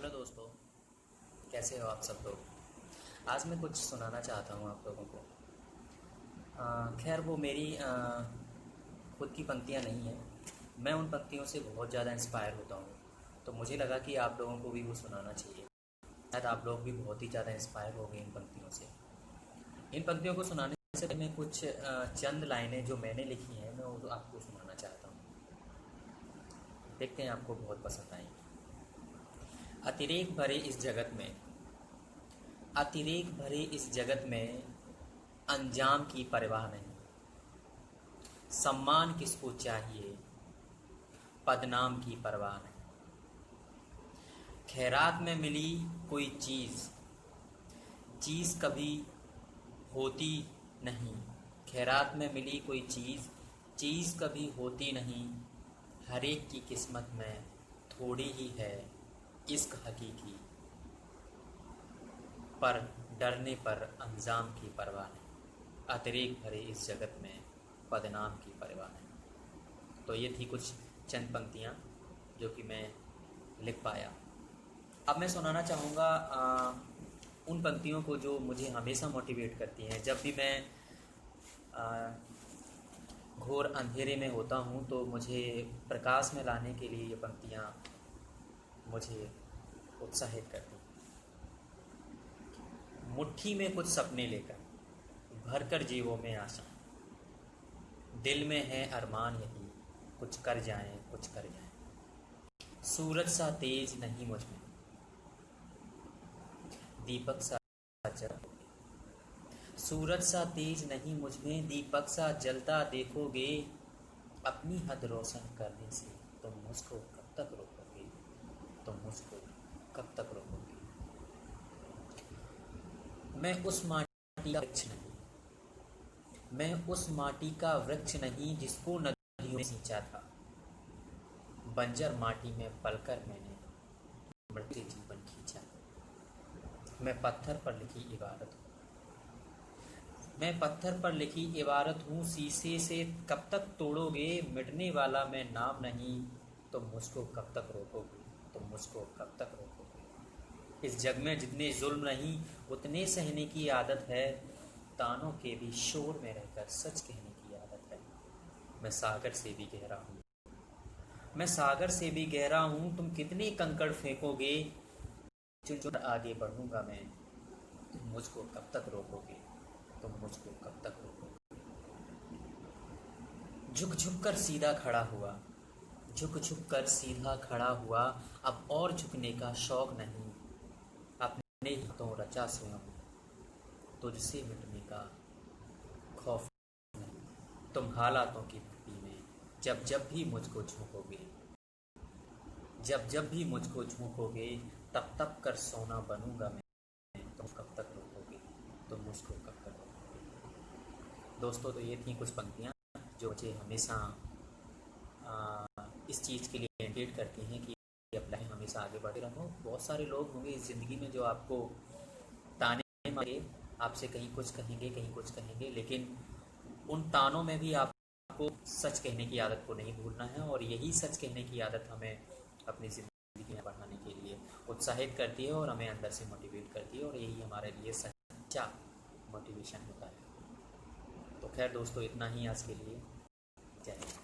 Hello दोस्तों, कैसे हो आप सब लोग। आज मैं कुछ सुनाना चाहता हूँ आप लोगों को। खैर वो मेरी खुद की पंक्तियाँ नहीं हैं। मैं उन पंक्तियों से बहुत ज़्यादा इंस्पायर होता हूँ, तो मुझे लगा कि आप लोगों को भी वो सुनाना चाहिए। शायद आप लोग भी बहुत ही ज़्यादा इंस्पायर हो गए इन पंक्तियों से। इन पंक्तियों को सुनाने से पहले मैं कुछ चंद लाइनें जो मैंने लिखी हैं मैं वो आपको सुनाना चाहता हूँ। देखते हैं आपको बहुत पसंद आएंगी। अतिरेक भरे इस जगत में, अतिरेक भरे इस जगत में अंजाम की परवाह नहीं। सम्मान किसको चाहिए, पदनाम की परवाह नहीं। खैरात में मिली कोई चीज़, चीज़ कभी होती नहीं। खैरात में मिली कोई चीज़, चीज़ कभी होती नहीं। हर एक की किस्मत में थोड़ी ही है इश्क हकीकी, पर डरने पर अंजाम की परवाह नहीं। अतिरेक भरे इस जगत में बदनाम की परवाह नहीं। तो ये थी कुछ चंद पंक्तियाँ जो कि मैं लिख पाया। अब मैं सुनाना चाहूँगा उन पंक्तियों को जो मुझे हमेशा मोटिवेट करती हैं। जब भी मैं घोर अंधेरे में होता हूँ तो मुझे प्रकाश में लाने के लिए ये पंक्तियाँ मुझे उत्साहित करती हैं। मुट्ठी में कुछ सपने लेकर भरकर जेबों में आशा, दिल में है अरमान यही कुछ कर जाएं, कुछ कर जाएं। सूरज सा तेज नहीं मुझ में, दीपक सा जल। सूरज सा तेज नहीं मुझ में, दीपक सा जलता देखोगे। अपनी हद रोशन करने से तुम मुझको कब तक रोकोगे, तुम मुझको कब तक रोकोगे। मैं उस माटी का वृक्ष नहीं, मैं उस माटी का वृक्ष नहीं जिसको नदियों ने सींचा था। बंजर माटी में पलकर मैंने मृत्यु जीवन खींचा। मैं पत्थर पर लिखी इबारत हूँ, मैं पत्थर पर लिखी इबारत हूँ। शीशे से कब तक तोड़ोगे, मिटने वाला मैं नाम नहीं। तुम मुझको कब तक रोकोगे, तुम मुझको कब तक रोकोगे। इस जग में जितने जुल्म नहीं उतने सहने की आदत है। तानों के भी शोर में रहकर सच कहने की आदत है। मैं सागर से भी गहरा हूँ, मैं सागर से भी गहरा हूँ। तुम कितने कंकड़ फेंकोगे, चुन चुन आगे बढ़ूंगा मैं। तुम मुझको कब तक रोकोगे, तुम मुझको कब तक रोकोगे। झुक झुक कर सीधा खड़ा हुआ, झुक झुक कर सीधा खड़ा हुआ। अब और झुकने का शौक नहीं, अपने ही हाथों रचा स्वयं तुझसे मिटने का खौफ नहीं। तुम हालातों की भट्टी में जब जब भी मुझको झोंकोगे, जब जब भी मुझको झोंकोगे, तब तब कर सोना बनूंगा मैं। तुम कब तक रोकोगे, तुम मुझको कब तक रोकोगे। दोस्तों, तो ये थी कुछ पंक्तियाँ जो मुझे हमेशा इस चीज़ के लिए इंडिकेट करती हैं कि अपने हमेशा आगे बढ़ते रहो। बहुत सारे लोग होंगे इस ज़िंदगी में जो आपको ताने मारे, आपसे कहीं कुछ कहेंगे कहीं कुछ कहेंगे, लेकिन उन तानों में भी आपको सच कहने की आदत को नहीं भूलना है। और यही सच कहने की आदत हमें अपनी ज़िंदगी में बढ़ाने के लिए उत्साहित करती है और हमें अंदर से मोटिवेट करती है, और यही हमारे लिए सच्चा मोटिवेशन होता है। तो खैर दोस्तों, इतना ही आज के लिए। जय हिंद।